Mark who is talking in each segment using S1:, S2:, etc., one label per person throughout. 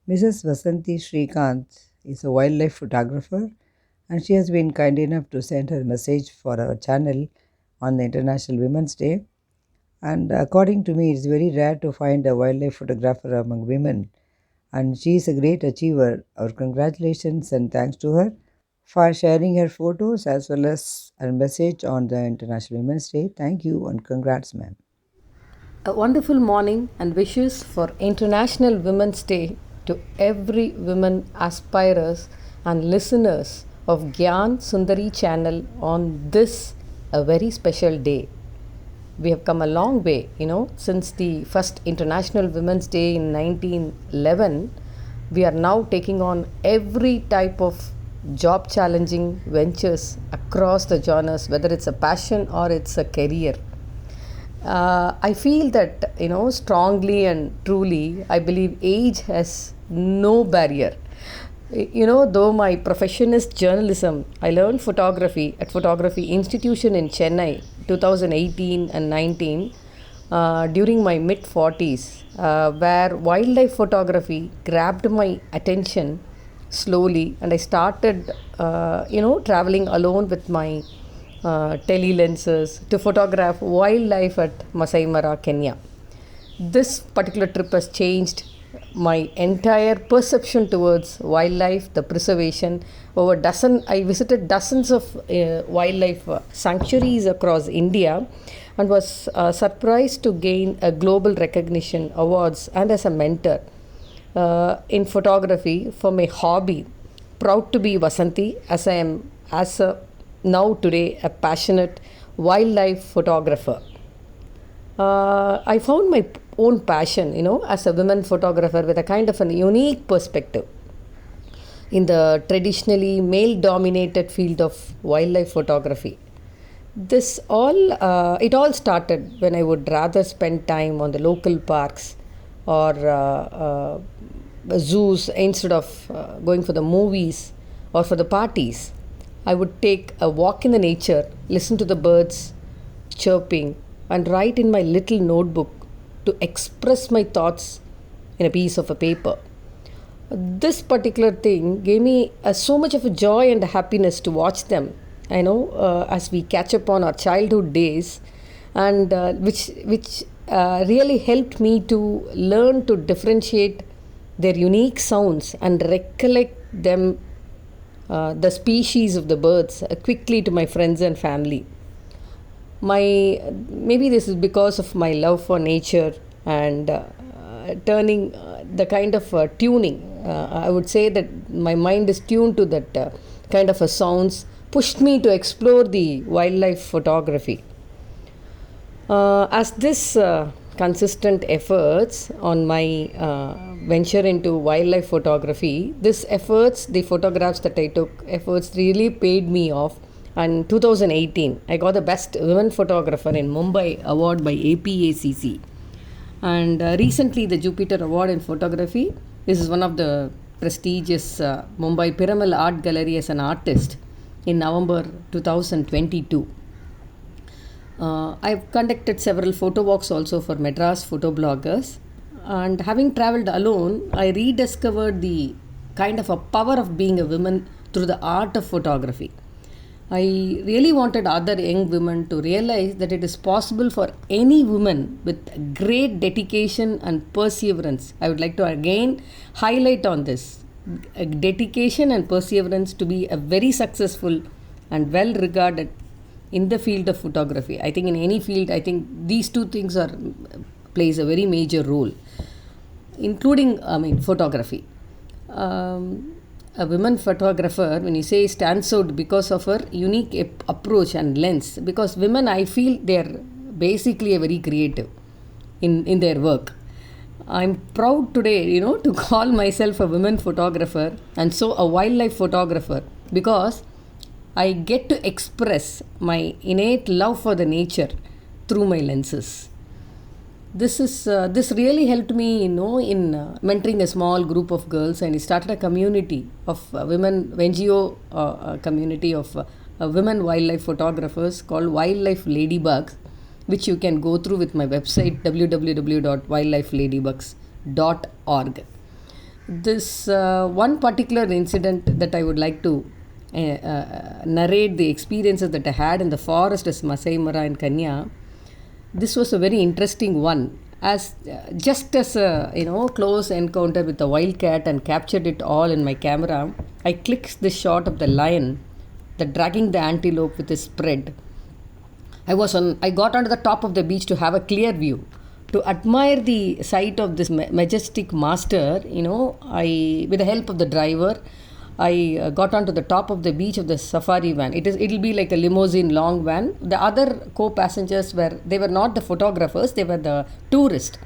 S1: Mrs.Vasanthy Shrikanth is a wildlife photographer and she has been kind enough to send her message for our channel on the International Women's Day. And according to me, it's very rare to find a wildlife photographer among women, and she is a great achiever. Our congratulations and thanks to her for sharing her photos as well as her message on the International Women's Day. Thank you and congrats, ma'am.
S2: A wonderful morning and wishes for International Women's Day to every women aspirers and listeners of Gyan Sundari channel on this a very special day. We have come a long way, since the first International Women's Day in 1911. We are now taking on every type of job challenging ventures across the genres, whether it's a passion or it's a career. I feel that, strongly and truly, I believe age has no barrier. Though my profession is journalism, I learned photography at Photography Institution in Chennai 2018 and 19 during my mid 40s, where wildlife photography grabbed my attention slowly, and I started, traveling alone with my tele lenses to photograph wildlife at Masai Mara, Kenya. This particular trip has changed my entire perception towards wildlife, the preservation. I visited dozens of wildlife sanctuaries across India, and was surprised to gain a global recognition awards and as a mentor in photography for my hobby. Proud to be Vasanthy, as I am as a now today a passionate wildlife photographer. I found my own passion, as a women photographer with a kind of an unique perspective in the traditionally male dominated field of wildlife photography. It all started when I would rather spend time on the local parks or zoos instead of going for the movies or for the parties. I would take a walk in the nature, listen to the birds chirping, and write in my little notebook to express my thoughts in a piece of a paper. This particular thing gave me so much of a joy and a happiness to watch them. As we catch up on our childhood days, and which really helped me to learn to differentiate their unique sounds and recollect them, the species of the birds, quickly to my friends and family. Maybe this is because of my love for nature and turning the kind of tuning. I would say that my mind is tuned to that kind of a sounds, pushed me to explore the wildlife photography. As this consistent efforts on my venture into wildlife photography, the photographs that I took, efforts really paid me off. And 2018, I got the Best Women Photographer in Mumbai award by APACC. And recently, the Jupiter Award in Photography. This is one of the prestigious Mumbai Piramal Art Gallery as an artist in November 2022. I've conducted several photo walks also for Madras photo bloggers. And having traveled alone, I rediscovered the kind of a power of being a woman through the art of photography. I really wanted other young women to realize that it is possible for any woman with great dedication and perseverance. I would like to again highlight on this dedication and perseverance to be a very successful and well regarded in the field of photography. I think in any field, I think these two things plays a very major role, including photography. A women photographer, when you say, stands out because of her unique approach and lens. Because women, I feel they are basically a very creative in their work. I'm proud today, to call myself a women photographer and so a wildlife photographer, because I get to express my innate love for the nature through my lenses. This really helped me, in mentoring a small group of girls, and I started a community of women, NGO community of women wildlife photographers called Wildlife Ladybugs, which you can go through with my website www.wildlifeladybugs.org. This one particular incident that I would like to narrate the experiences that I had in the forest as Masai Mara in Kenya. This was a very interesting one, as just as a close encounter with a wildcat and captured it all in my camera. I clicked the shot of the lion, the dragging the antelope with his spread. I got onto the top of the beach to have a clear view, to admire the sight of this majestic master. With the help of the driver, I got onto the top of the beach of the safari van. It'll be like a limousine long van. The other co-passengers were not the photographers, they were the tourists.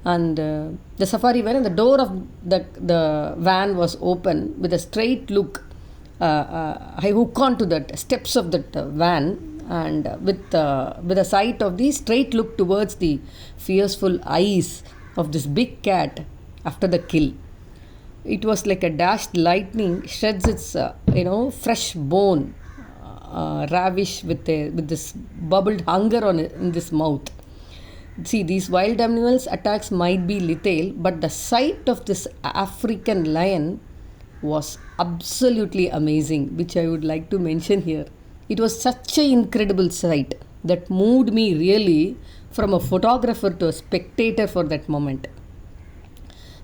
S2: And the safari van, and the door of the van was open with a straight look. I hook onto the steps of that van, and with a sight of the straight look towards the fearful eyes of this big cat after the kill. It was like a dashed lightning shreds its fresh bone, ravish with this bubbled hunger in this mouth. See, these wild animals attacks might be lethal, but the sight of this African lion was absolutely amazing, which I would like to mention here. It was such an incredible sight that moved me really from a photographer to a spectator for that moment.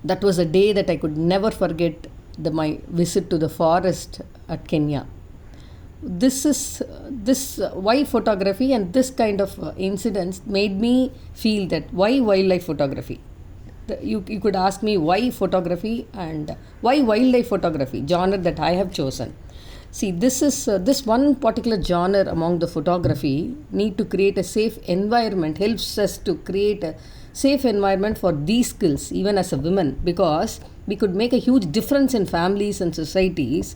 S2: That was a day that I could never forget, my visit to the forest at Kenya. This why photography and this kind of incidents made me feel that why wildlife photography. You could ask me why photography and why wildlife photography genre that I have chosen. See, this one particular genre among the photography need to create a safe environment, helps us to create a safe environment for these skills even as a woman, because we could make a huge difference in families and societies,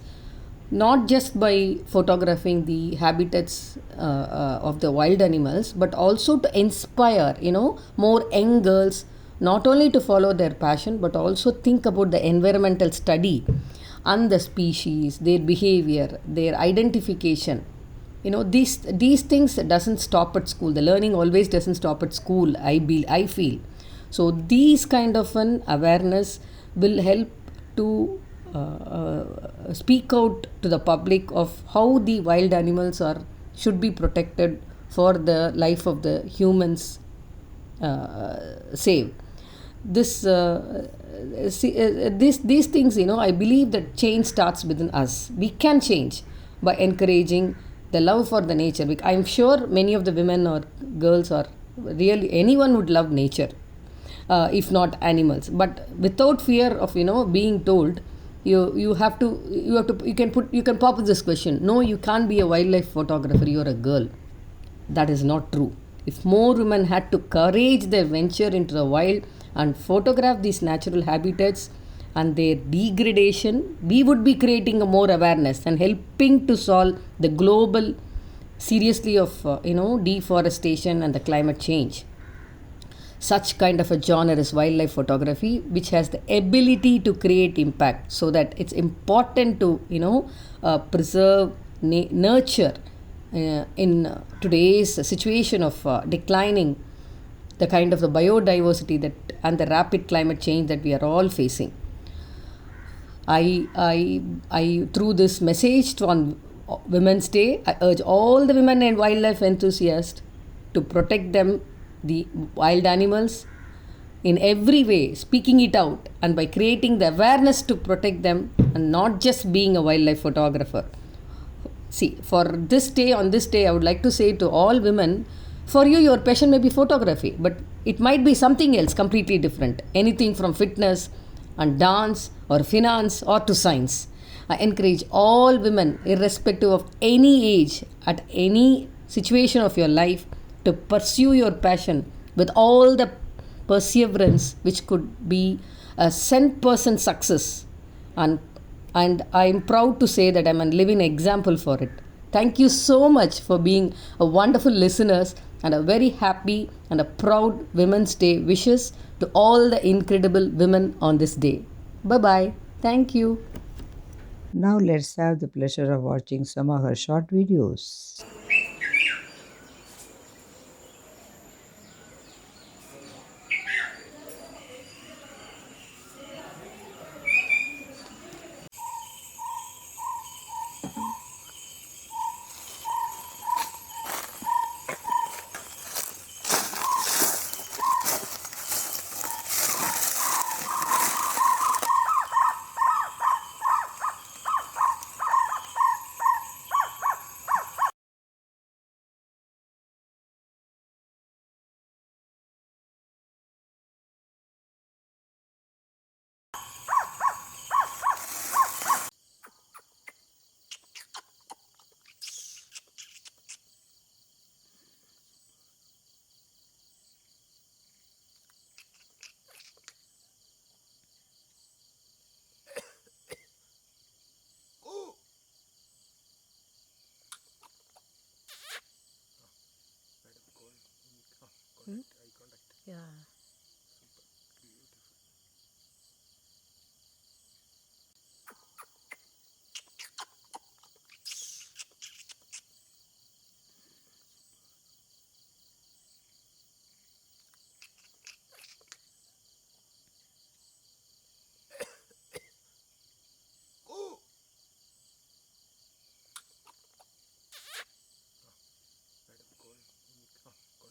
S2: not just by photographing the habitats of the wild animals, but also to inspire more young girls not only to follow their passion but also think about the environmental study and the species, their behavior, their identification. These things doesn't stop at school. The learning always doesn't stop at school, I feel. So these kind of an awareness will help to speak out to the public of how the wild animals should be protected for the life of the humans saved. These things, I believe that change starts within us. We can change by encouraging the love for the nature. I'm sure many of the women or girls, or really anyone, would love nature, if not animals. But without fear of being told, you can pop this question: no, you can't be a wildlife photographer, you're a girl. That is not true. If more women had to courage their venture into the wild and photograph these natural habitats and their degradation, we would be creating a more awareness and helping to solve the global seriously of deforestation and the climate change. Such kind of a genre is wildlife photography, which has the ability to create impact. So that it's important to preserve nurture in today's situation of declining the kind of the biodiversity that and the rapid climate change that we are all facing. I through this message on Women's Day, I urge all the women and wildlife enthusiasts to protect them, the wild animals, in every way, speaking it out, and by creating the awareness to protect them, and not just being a wildlife photographer. See, on this day, I would like to say to all women, for you, your passion may be photography, but it might be something else completely different. Anything from fitness and dance or finance or to science. I encourage all women, irrespective of any age, at any situation of your life, to pursue your passion with all the perseverance which could be a 100% success. And I am proud to say that I am a living example for it. Thank you so much for being a wonderful listeners, and a very happy and a proud Women's Day wishes to all the incredible women on this day. Bye-bye. Thank you.
S1: Now let's have the pleasure of watching some of her short videos.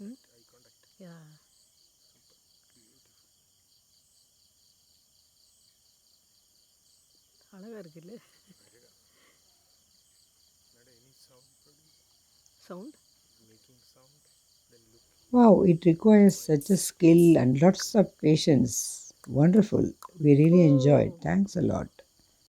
S2: Yeah. அழகா இருக்குல்ல sound.
S1: Wow, it requires such a skill and lots of patience. Wonderful. We really enjoyed.
S2: Oh,
S1: Thanks a lot.